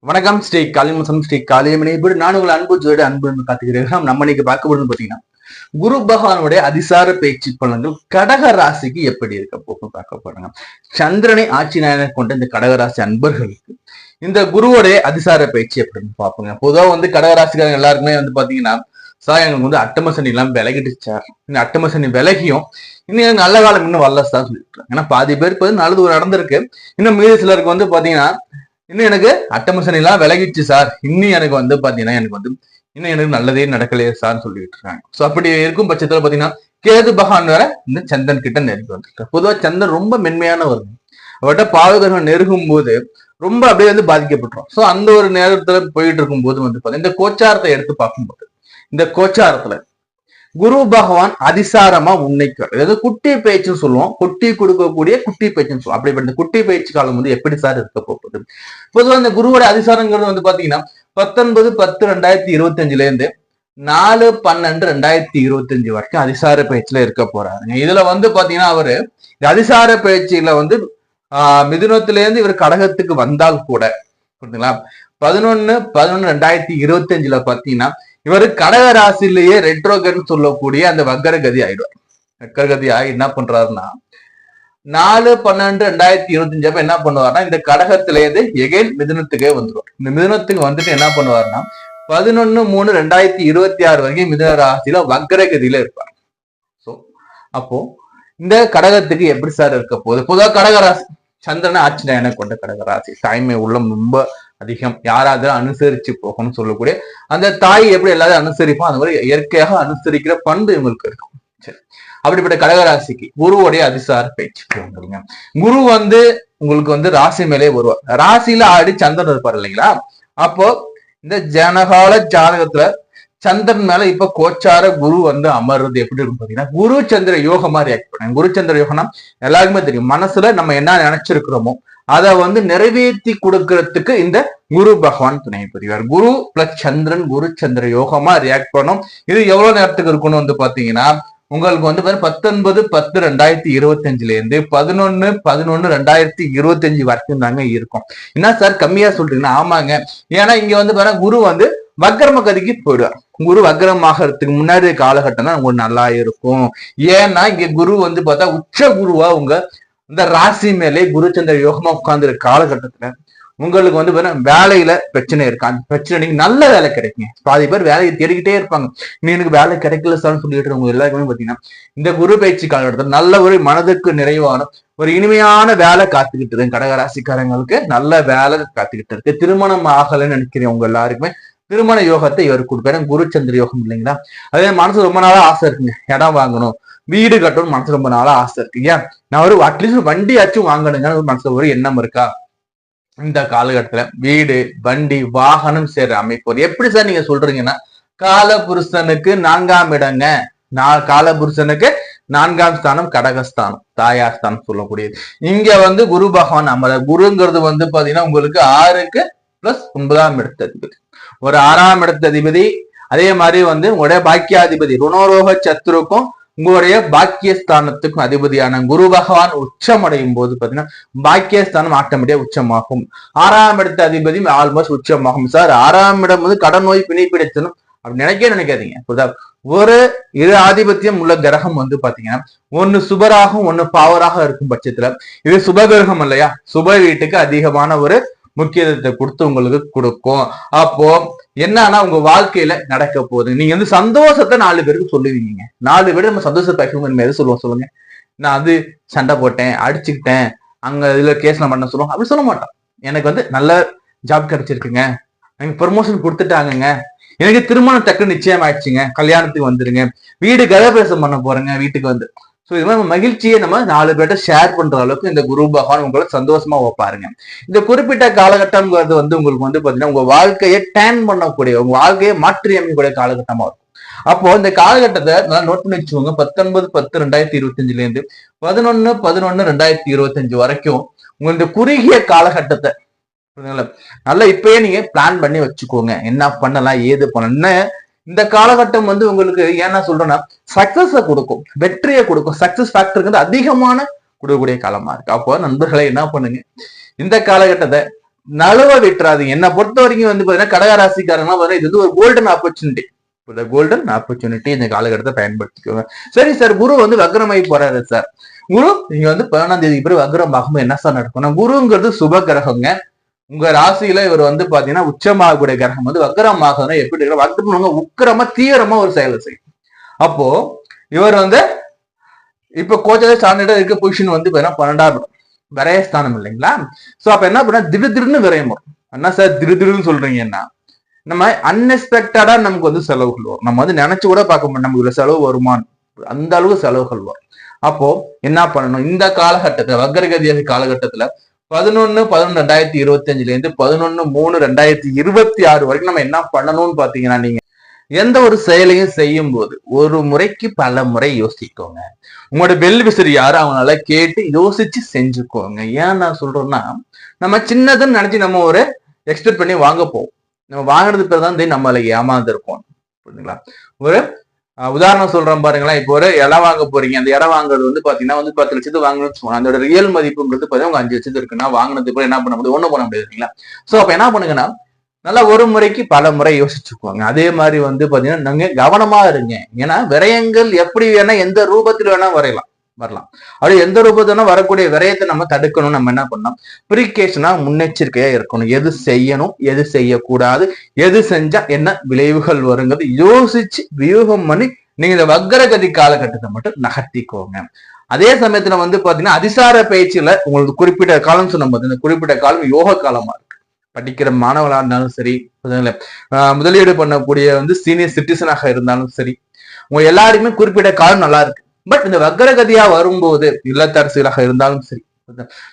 வணக்கம் ஸ்ரீ காளிமுசம் ஸ்ரீ காளியமணி. இப்படி நான் உங்களை அன்பு ஜோடு அன்பு காத்துக்கிறேன். நம்ம இன்னைக்கு பார்க்க போறது பாத்தீங்கன்னா குரு பகவானுடைய அதிசார பேச்சு பலன்கள் கடக ராசிக்கு எப்படி இருக்க போகும் பார்க்க போறாங்க. சந்திரனை ஆட்சி நாயகன் கொண்ட இந்த கடகராசி அன்பர்களுக்கு இந்த குருவுடைய அதிசார பேச்சு எப்படின்னு பார்ப்போங்க. பொதுவாக கடகராசிக்காரங்க எல்லாருக்குமே பாத்தீங்கன்னா சார் எங்களுக்கு அட்டம சனி எல்லாம் விலகிடுச்சா, இந்த அட்டம சனி விலகியும் இன்னும் நல்ல காலம் இன்னும் வரல சார் சொல்லிட்டு. ஏன்னா பாதி பேருக்கு நல்லது நடந்திருக்கு, இன்னும் மீது சிலருக்கு பாத்தீங்கன்னா இன்னும் எனக்கு அட்டமசனி எல்லாம் விலகிடுச்சு சார், இன்னும் எனக்கு பாத்தீங்கன்னா இன்னும் எனக்கு நல்லதே நடக்கலையே சார்னு சொல்லிட்டு இருக்காங்க. சோ அப்படி இருக்கும் பட்சத்துல பாத்தீங்கன்னா கேது பகவான் வேற இந்த சந்திரன் கிட்ட நெருங்கி வந்துருக்காரு. பொதுவா சந்திரன் ரொம்ப மென்மையானவர், அவர்கிட்ட பாவகர்கள் நெருங்கும் போது ரொம்ப அப்படியே பாதிக்கப்பட்டுரும். சோ அந்த ஒரு நேரத்துல போயிட்டு இருக்கும் போது பாத்தீங்கன்னா இந்த கோச்சாரத்தை எடுத்து பார்க்கும்போது இந்த கோச்சாரத்துல குரு பகவான் அதிசாரமா உன்னைக்கார், அதாவது குட்டி பயிற்சின்னு சொல்லுவோம், குட்டி கொடுக்கக்கூடிய குட்டி பயிற்சின்னு சொல்லுவோம். அப்படிப்பட்ட குட்டி பயிற்சி காலம் எப்படி சார் இருக்க போகுது? பொதுவாக இந்த குருவோட அதிசாரங்கிறது பாத்தீங்கன்னா 19/10/2025 இருந்து 4/12/2025 வரைக்கும் அதிசார பயிற்சியில இருக்க போறாங்க. இதுல பாத்தீங்கன்னா அவரு அதிசார பயிற்சியில மிதுனத்துல இருந்து இவர் கடகத்துக்கு வந்தால் கூட புரியுதுங்களா, 11/11/2025 பாத்தீங்கன்னா இவரு கடக ராசிலேயே ரெட்ரோகன் சொல்லக்கூடிய அந்த வக்கரகதி ஆயிடுவார். வக்கரகதி ஆகி என்ன பண்றாருன்னா 4/12/2025 அப்ப என்ன பண்ணுவாருன்னா இந்த கடகத்திலேயே எகைன் மிதுனத்துக்கே வந்துருவார். இந்த மிதுனத்துக்கு வந்துட்டு என்ன பண்ணுவாருன்னா 11/3/2026 வரைக்கும் மிதுன ராசியில வக்கரகதியில இருப்பார். சோ அப்போ இந்த கடகத்துக்கு எப்படி சார் இருக்க போகுது? பொதுவாக கடகராசி சந்திரனை ஆட்சி நாயகனை கொண்ட கடகராசி, தாய்மை உள்ளம் ரொம்ப அதிகம், யாராவது அனுசரிச்சு போகணும்னு சொல்லக்கூடிய அந்த தாய் எப்படி எல்லாரும் அனுசரிப்போம் அந்த மாதிரி இயற்கையாக அனுசரிக்கிற பண்பு இவங்களுக்கு இருக்கும். சரி, அப்படிப்பட்ட கடகராசிக்கு குருவுடைய அதிசார பயிற்சி வந்துருங்க. குரு உங்களுக்கு ராசி மேலே வருவார். ராசியில ஆடி சந்திரன் இருப்பார் இல்லைங்களா, அப்போ இந்த ஜனகால ஜாதகத்துல சந்திரன் மேல இப்ப கோச்சார குரு அமர்றது எப்படி இருக்கும் பாத்தீங்கன்னா குரு சந்திர யோகமா ரியாக்ட் பண்ண. குரு சந்திர யோகம்னா எல்லாருக்குமே தெரியும், மனசுல நம்ம என்ன நினைச்சிருக்கிறோமோ அதை நிறைவேற்றி கொடுக்கறதுக்கு இந்த குரு பகவான் துணை புரிவார். குரு பிளஸ் சந்திரன் குரு சந்திர யோகமா ரியாக்ட் பண்ணும். இது எவ்வளவு நேரத்துக்கு இருக்கணும் பாத்தீங்கன்னா உங்களுக்கு 19/10/2025 இருந்து 11/11/2025 வரைக்கும் தாங்க இருக்கும். என்ன சார் கம்மியா சொல்றீங்கன்னா? ஆமாங்க, ஏன்னா இங்க குரு வக்கரம கதிக்கு போயிடுவார். குரு வக்கரமாகறதுக்கு முன்னாடி காலகட்டம் தான் உங்களுக்கு நல்லா இருக்கும். ஏன்னா இங்க குரு பார்த்தா உச்ச குருவா இந்த ராசி மேலே குருச்சந்திர யோகமா உட்கார்ந்து காலகட்டத்துல உங்களுக்கு வேலையில பிரச்சனை இருக்கு. அந்த பிரச்சனை நீங்க நல்ல வேலை கிடைக்குங்க. பாதி பேர் வேலையை தேடிக்கிட்டே இருப்பாங்க, நீ எனக்கு வேலை கிடைக்கல சார்னு சொல்லிட்டு உங்க எல்லாருக்குமே பாத்தீங்கன்னா இந்த குரு பயிற்சி காலகட்டத்தில் நல்ல ஒரு மனதுக்கு நிறைவான ஒரு இனிமையான வேலை காத்துக்கிட்டு இருக்கு. கடகராசிக்காரங்களுக்கு நல்ல வேலை காத்துக்கிட்டு இருக்கு. திருமணம் ஆகலைன்னு நினைக்கிறேன் உங்க எல்லாருக்குமே திருமண யோகத்தை இவர் கொடுப்பாரு. குருச்சந்திர யோகம் இல்லைங்களா, அதே மனசு ரொம்ப நாளா ஆசை இருக்குங்க, இடம் வாங்கணும் வீடு கட்டணும் மனசு ரொம்ப நாளா ஆசை இருக்கு. ஏன் நான் அட்லீஸ்ட் வண்டியாச்சும் வாங்கணுங்க மனசுல ஒரு எண்ணம் இருக்கா? இந்த காலகட்டத்துல வீடு வண்டி வாகனம் சேர்ற அமைப்பு எப்படி சார் நீங்க சொல்றீங்கன்னா கால புருஷனுக்கு 4ஆம் இடங்க. காலபுருஷனுக்கு 4ஆம் ஸ்தானம் கடகஸ்தானம், தாயார் ஸ்தானம் சொல்லக்கூடியது. இங்க குரு பகவான் அமர. குருங்கிறது பாத்தீங்கன்னா உங்களுக்கு 6க்கு பிளஸ் 9ஆம் இடத்து அதிபதி, ஒரு 6ஆம் இடத்து அதிபதி. அதே மாதிரி உங்களுடைய பாக்கியாதிபதி ருணோரோக சத்துருக்கும் உங்களுடைய பாக்கியஸ்தானத்துக்கும் அதிபதியான குரு பகவான் உச்சம் அடையும் போது பாத்தீங்கன்னா பாக்கியஸ்தானம் ஆட்டோமேட்டிக்கா உச்சமாகும். 6ஆம் இடத்து அதிபதி ஆல்மோஸ்ட் உச்சமாகும். சார் 6ஆம் இடம் கடன் நோய் பிணிப்பிடிச்சனும் அப்படி நினைக்காதீங்க. ஒரு இரு ஆதிபத்தியம் உள்ள கிரகம் பாத்தீங்கன்னா ஒன்னு சுபராகவும் ஒன்னு பாவராக இருக்கும் பட்சத்துல இது சுபகிரகம் இல்லையா, சுப வீட்டுக்கு அதிகமான ஒரு முக்கியத்துவத்தை கொடுத்து உங்களுக்கு கொடுக்கும். அப்போ என்னன்னா உங்க வாழ்க்கையில நடக்க போகுது. நீங்க சந்தோஷத்தை 4 பேருக்கு சொல்லுவீங்க. 4 பேர் நம்ம சந்தோஷத்தை பேசணும் எது சொல்லுவோம் சொல்லுங்க? நான் சண்டை போட்டேன், அடிச்சுக்கிட்டேன், அங்க இதுல கேஸ்ல பண்ண சொல்லுவோம். அப்படி சொல்ல மாட்டோம். எனக்கு நல்ல ஜாப் கிடைச்சிருக்குங்க, எனக்கு ப்ரமோஷன் கொடுத்துட்டாங்க, எனக்கு திருமணம் டக்கு நிச்சயம் ஆயிடுச்சுங்க, கல்யாணத்துக்கு வந்துருங்க, வீடு கிரகப்பிரவேசம் பண்ண போறேங்க வீட்டுக்கு சோ இது மாதிரி மகிழ்ச்சியை நம்ம 4 பேர்ட்ட ஷேர் பண்ற அளவுக்கு இந்த குரு பகவான் உங்களை சந்தோஷமா வைப்பாருங்க. இந்த குறிப்பிட்ட காலகட்டம்ங்கிறது உங்களுக்கு பாத்தீங்கன்னா உங்க வாழ்க்கையை டேன் பண்ணக்கூடிய, உங்க வாழ்க்கையை மாற்றி அமைக்கக்கூடிய காலகட்டமா இருக்கும். அப்போ இந்த காலகட்டத்தை நல்லா நோட் பண்ணி வச்சுக்கோங்க. 19/10/2025 இருந்து 11/11/2025 வரைக்கும் உங்க இந்த குறுகிய காலகட்டத்தை நல்லா இப்பயே நீங்க பிளான் பண்ணி வச்சுக்கோங்க. என்ன பண்ணலாம் ஏது பண்ணலாம். இந்த காலகட்டம் உங்களுக்கு ஏன்னா சொல்றேன்னா சக்சஸ கொடுக்கும், வெற்றியை கொடுக்கும். சக்சஸ் ஃபேக்டருக்கு அதிகமான கொடுக்கக்கூடிய காலமா இருக்கு. அப்போ நண்பர்களை என்ன பண்ணுங்க, இந்த காலகட்டத்தை நழுவ விட்டுறாதீங்க. என்னை பொறுத்த வரைக்கும் வந்து பாத்தீங்கன்னா கடகராசிக்காரங்க இது வந்து ஒரு கோல்டன் ஆப்பர்ச்சுனிட்டி. கோல்டன் ஆப்பர்ச்சுனிட்டி இந்த காலகட்டத்தை பயன்படுத்திக்கோங்க. சரி சார், குரு வந்து வக்ரமாயி போறாரு சார். குரு நீங்க வந்து 11ஆம் தேதிக்கு பிறகு வக்ரம் ஆகும்போது என்ன சார் நடக்கும்? குருங்கிறது சுப கிரகங்க. உங்க ராசியில இவர் வந்து பாத்தீங்கன்னா உச்சமாகக்கூடிய கிரகம் வந்து வக்ரமாக எப்படி இருக்கிற வக்ரம் உக்கிரமா தீவிரமா ஒரு செயலை செய்யும். அப்போ இவர் வந்து இப்ப கோச்சாவே சார்ந்த இருக்க பொசிஷன் வந்து 12ஆம் விரயஸ்தானம் இல்லைங்களா? சோ அப்ப என்ன பண்ண திடீர்னு விரயம் வரும். என்ன சார் திடீர்னு சொல்றீங்கன்னா, நம்ம அன்எக்ஸ்பெக்டடா நமக்கு வந்து செலவுகள் வரும். நம்ம வந்து நினைச்சு கூட பார்க்க மாட்டோம் நமக்கு இவ்வளவு செலவு வருமானு. அந்த அளவுக்கு செலவுகள் வரும். அப்போ என்ன பண்ணணும்? இந்த காலகட்டத்துல வக்ரகதியாக காலகட்டத்துல 11/11/2025 இருந்து 11/3/2026 வரைக்கும் நம்ம என்ன பண்ணணும்னு பாத்தீங்கன்னா, நீங்க எந்த ஒரு செயலையும் செய்யும் போது ஒரு முறைக்கு பல முறை யோசிக்கோங்க. உங்களோட பெல் விசிறி யாரு அவங்களால கேட்டு யோசிச்சு செஞ்சுக்கோங்க. ஏன் நான் சொல்றேன்னா, நம்ம சின்னதுன்னு நினைச்சு நம்ம ஒரு எக்ஸ்பெக்ட் பண்ணி வாங்க போவோம். நம்ம வாங்கினது பிறகுதான் நம்மளை ஏமாந்துருப்போம். புரியுதுங்களா? ஒரு உதாரணம் சொல்றேன் பாருங்களேன். இப்போ ஒரு இடம் வாங்க போறீங்க. அந்த இடம் வாங்குறது வந்து பாத்தீங்கன்னா வந்து 10 லட்சத்துக்கு வாங்கணும்னு சொன்னா அதோட ரியல் மதிப்புங்கிறது பாத்தீங்கன்னா உங்க 5 லட்சத்துக்கு இருக்குன்னா வாங்கினது பிறகு என்ன பண்ண முடியும்? ஒண்ணும் பண்ண முடியாது இல்லைங்களா? சோ அப்ப என்ன பண்ணுங்கன்னா, நல்லா ஒரு முறைக்கு பல முறை யோசிச்சுக்குவாங்க. அதே மாதிரி வந்து பாத்தீங்கன்னா நீங்க கவனமா இருங்க. ஏன்னா விரயங்கள் எப்படி வேணா எந்த ரூபத்தில் வேணா வரலாம். அப்படி எந்த ரூபத்தினா வரக்கூடிய விரயத்தை நம்ம தடுக்கணும். நம்ம என்ன பண்ணணும்? பிரிகேஷனா முன்னெச்சரிக்கையா இருக்கணும். எது செய்யணும், எது செய்யக்கூடாது, எது செஞ்சா என்ன விளைவுகள் வருங்கிறது யோசிச்சு வியூகம் பண்ணி நீங்க இந்த வக்ரகதி காலகட்டத்தை மட்டும் நகர்த்திக்கோங்க. அதே சமயத்துல வந்து பாத்தீங்கன்னா அதிசார பயிற்சியில உங்களுக்கு குறிப்பிட்ட காலம் சொன்ன போது இந்த குறிப்பிட்ட காலம் யோக காலமா இருக்கு. படிக்கிற மாணவர்களா இருந்தாலும் சரி, முதலீடு பண்ணக்கூடிய வந்து சீனியர் சிட்டிசனாக இருந்தாலும் சரி, உங்க எல்லாருக்குமே குறிப்பிட்ட காலம் நல்லா இருக்கு. பட் இந்த வக்ரகதியா வரும்போது இல்லத்தரசிகளாக இருந்தாலும் சரி,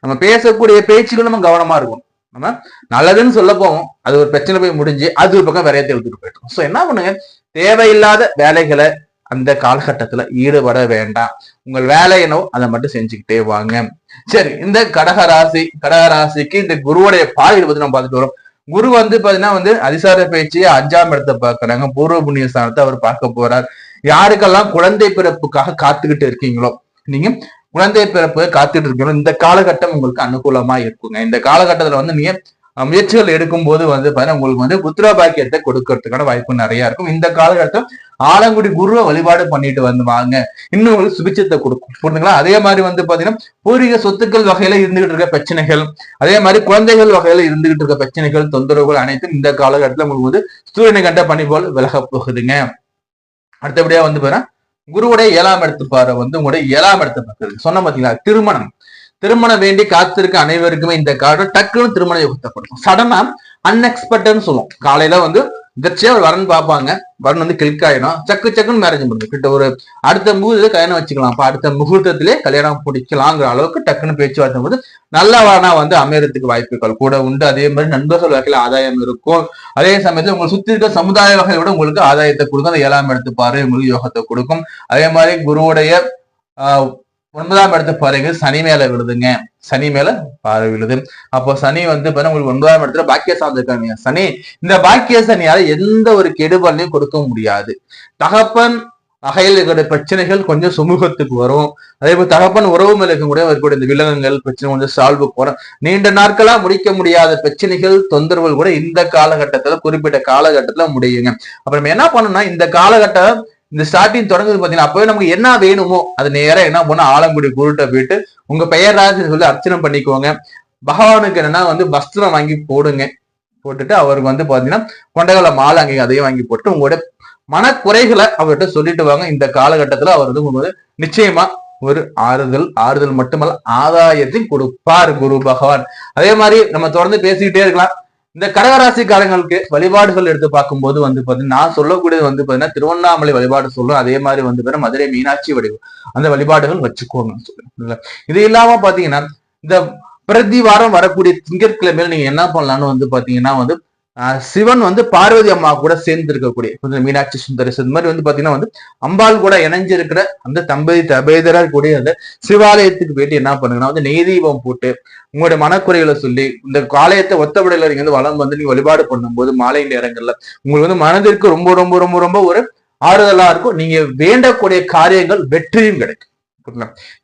நம்ம பேசக்கூடிய பேச்சுகள் நம்ம கவனமா இருக்கும். நம்ம நல்லதுன்னு சொல்ல போவோம், அது ஒரு பிரச்சனை போய் முடிஞ்சு அது ஒரு பக்கம் விரயத்தை எடுத்துட்டு போயிட்டோம். சோ என்ன பண்ணுங்க, தேவையில்லாத வேலைகளை அந்த காலகட்டத்துல ஈடுபட வேண்டாம். உங்கள் வேலை என்னவோ அதை மட்டும் செஞ்சுக்கிட்டே வாங்க. சரி, இந்த கடகராசிக்கு இந்த குருவுடைய பாதையை பத்தி நம்ம பார்த்துட்டு வரோம். குரு வந்து பாத்தீங்கன்னா வந்து அதிசார பயிற்சியை 5ஆம் இடத்தை பார்க்கறாங்க. பூர்வ புண்ணிய ஸ்தானத்தை அவர் பார்க்க போறார். யாருக்கெல்லாம் குழந்தை பிறப்புக்காக காத்துக்கிட்டு இருக்கீங்களோ, நீங்க குழந்தை பிறப்பு காத்துட்டு இருக்கீங்களோ, இந்த காலகட்டம் உங்களுக்கு அனுகூலமா இருக்குங்க. இந்த காலகட்டத்துல வந்து நீங்க முயற்சிகள் எடுக்கும் போது வந்து பாத்தீங்கன்னா உங்களுக்கு வந்து புத்திர பாக்கியத்தை கொடுக்கறதுக்கான வாய்ப்பு நிறைய இருக்கும். இந்த காலகட்டம் ஆலங்குடி குருவை வழிபாடு பண்ணிட்டு வந்து வாங்க, இன்னும் உங்களுக்கு சுபிச்சத்தை கொடுக்கும். புரியுதுங்களா? அதே மாதிரி வந்து பாத்தீங்கன்னா பூர்வீக சொத்துக்கள் வகையில இருந்துகிட்டு இருக்க பிரச்சனைகள், அதே மாதிரி குழந்தைகள் வகையில இருந்துகிட்டு இருக்க பிரச்சனைகள், தொந்தரவுகள் அனைத்தும் இந்த காலகட்டத்துல உங்களுக்கு வந்து சூரியனை கண்ட பணி போல் விலக போகுதுங்க. அடுத்தபடியா வந்து பாத்தீங்கன்னா குருவுடைய 7ஆம் இடத்து பாரு வந்து உங்களுடைய 7ஆம் இடத்தை பார்க்குது. சொன்ன பாத்தீங்களா, திருமணம் வேண்டி காத்திருக்க அனைவருக்குமே இந்த காலம் டக்குன்னு திருமண யோகத்தை கொடுக்கும். சடனா அன்எக்ஸ்பெக்டட்னு சொல்லுவோம். காலையில வந்து இதர்ச்சியா ஒரு வரன் பார்ப்பாங்க, வரன் வந்து கிளிக் ஆயிடும், சக்குன்னு மேரேஜ் பண்ணுங்க. கிட்ட ஒரு அடுத்த முகூர்த்தத்தை கல்யாணம் வச்சுக்கலாம், அடுத்த முகூர்த்தத்திலே கல்யாணம் பிடிக்கலாங்கிற அளவுக்கு டக்குன்னு பேச்சுவார்த்தை போது நல்ல வரனா வந்து அமையறதுக்கு வாய்ப்புகள் கூட உண்டு. அதே மாதிரி நண்பர்கள் வகையில ஆதாயம் இருக்கும். அதே சமயத்துல உங்களை சுத்தி இருக்க சமுதாய வகையோட உங்களுக்கு ஆதாயத்தை கொடுக்கும். அந்த 7ஆம் இடத்து பார்வை உங்களுக்கு யோகத்தை கொடுக்கும். அதே மாதிரி குருவுடைய 9ஆம் இடத்து பாருங்க சனி மேல விழுதுங்க. சனி மேல பார்வை விழுது. அப்போ சனி வந்து உங்களுக்கு 9ஆம் இடத்துல பாக்கிய சார்ந்திருக்காங்க. சனி இந்த பாக்கிய சனியால எந்த ஒரு கெடுபலனையும் கொடுக்க முடியாது. தகப்பன் வகையில் இருக்கிற பிரச்சனைகள் கொஞ்சம் சுமூகத்துக்கு வரும். அதே போல தகப்பன் உறவு மேல இருக்கக்கூடிய இந்த விலங்குகள் பிரச்சனை கொஞ்சம் சால்வுக்கு வரும். நீண்ட நாட்களா முடிக்க முடியாத பிரச்சனைகள் தொந்தரவுகள் கூட இந்த காலகட்டத்துல குறிப்பிட்ட காலகட்டத்துல முடியுங்க. அப்ப நம்ம என்ன பண்ணணும்னா, இந்த காலகட்டம் இந்த ஸ்டார்டிங் தொடங்குது பாத்தீங்கன்னா, அப்பவே நமக்கு என்ன வேணுமோ அது நேரம் என்ன பண்ண ஆலங்குடி குருட்ட போயிட்டு உங்க பெயர் ராசின்னு சொல்லி அர்ச்சனை பண்ணிக்கோங்க. பகவானுக்கு என்னன்னா வந்து வஸ்திரம் வாங்கி போட்டுட்டு அவருக்கு வந்து பாத்தீங்கன்னா கொண்டைகள மாலை அங்கே அதையும் வாங்கி போட்டு உங்களோட மனக்குறைகளை அவர்கிட்ட சொல்லிட்டு வாங்க. இந்த காலகட்டத்துல அவர் வந்து உங்களுக்கு நிச்சயமா ஒரு ஆறுதல் மட்டுமல்ல ஆதாயத்தையும் கொடுப்பார் குரு பகவான். அதே மாதிரி நம்ம தொடர்ந்து பேசிக்கிட்டே இருக்கலாம். இந்த கடகராசிக்காரங்களுக்கு வழிபாடுகள் எடுத்து பார்க்கும்போது வந்து பாத்தீங்கன்னா நான் சொல்லக்கூடியது வந்து பாத்தீங்கன்னா திருவண்ணாமலை வழிபாடு சொல்லும். அதே மாதிரி வந்து பாத்தீங்கன்னா மதுரை மீனாட்சி அந்த வழிபாடுகள் வச்சுக்கோங்க சொல்லுங்க. இது இல்லாம பாத்தீங்கன்னா இந்த பிரதி வாரம் வரக்கூடிய திங்கட்கிழமையில நீங்க என்ன பண்ணலாம்னு வந்து பாத்தீங்கன்னா வந்து சிவன் வந்து பார்வதி அம்மா கூட சேர்ந்து இருக்கக்கூடிய கொஞ்சம் மீனாட்சி சுந்தரேஸ் இந்த மாதிரி வந்து பாத்தீங்கன்னா வந்து அம்பாள் கூட இணைஞ்சிருக்கிற அந்த தபேதரா கூடிய அந்த சிவாலயத்துக்கு போயிட்டு என்ன பண்ணுங்கன்னா வந்து நெய் தீபம் போட்டு உங்களுடைய மனக்குறைகளை சொல்லி இந்த ஆலயத்தை ஒத்தபடையில நீங்க வந்து வளம் வந்து நீங்க வழிபாடு பண்ணும்போது மாலை நேரங்கள்ல உங்களுக்கு வந்து மனதிற்கு ரொம்ப ரொம்ப ரொம்ப ரொம்ப ஒரு ஆறுதலா இருக்கும். நீங்க வேண்டக்கூடிய காரியங்கள் வெற்றியும் கிடைக்கும்.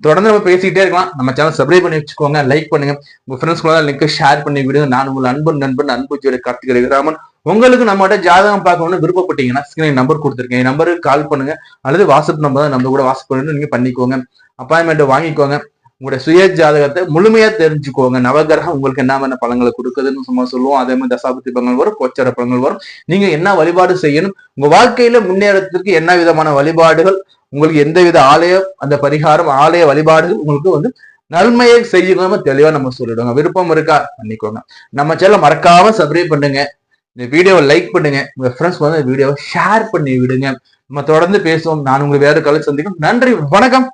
தொடர்ந்து நம்ம பேசிக்கிட்டே இருக்கலாம். நம்ம சேனல் சப்ஸ்கிரைப் பண்ணி வச்சுக்கோங்க, லைக் பண்ணுங்க, உங்க ஃப்ரெண்ட்ஸ் கூட லிங்க் ஷேர் பண்ணி விடுங்க. நான் உங்கள் நண்பன் அன்பு கார்த்திகை ராமன். உங்களுக்கு நம்மகிட்ட ஜாதகம் பார்க்கணும்னு விருப்பப்பட்டீங்கன்னா ஸ்கிரீன் நம்பர் கொடுத்துருக்கேன், நம்பருக்கு கால் பண்ணுங்க, அல்லது வாட்ஸ்அப் நம்பர் தான், நம்ம கூட வாட்ஸ்அப் பண்ணி நீங்க பண்ணிக்கோங்க, அப்பாயின்மெண்ட் வாங்கிக்கோங்க. உங்களுடைய சுய ஜாதகத்தை முழுமையா தெரிஞ்சுக்கோங்க. நவகிரகம் உங்களுக்கு என்ன பலன்களை கொடுக்குதுன்னு சும்மா சொல்லுவோம். அதே மாதிரி தசாபதி பலன்கள் வரும், கோச்சார பலன்கள் வரும். நீங்க என்ன வழிபாடு செய்யணும், உங்க வாழ்க்கையில முன்னேறத்துக்கு என்ன விதமான வழிபாடுகள், உங்களுக்கு எந்த வித ஆலயம் அந்த பரிகாரம் ஆலய வழிபாடுகள் உங்களுக்கு நன்மையை செய்யணும் தெளிவா நம்ம சொல்லிடுவோங்க. விருப்பம் இருக்கா பண்ணிக்கோங்க. நம்ம சேனல் மறக்காம சப்ஸ்கிரைப் பண்ணுங்க, இந்த வீடியோவை லைக் பண்ணுங்க, உங்க ஃப்ரெண்ட்ஸ் வந்து வீடியோவை ஷேர் பண்ணி விடுங்க. நம்ம தொடர்ந்து பேசுவோம். நான் உங்களுக்கு வேற காலை சந்திக்கும். நன்றி, வணக்கம்.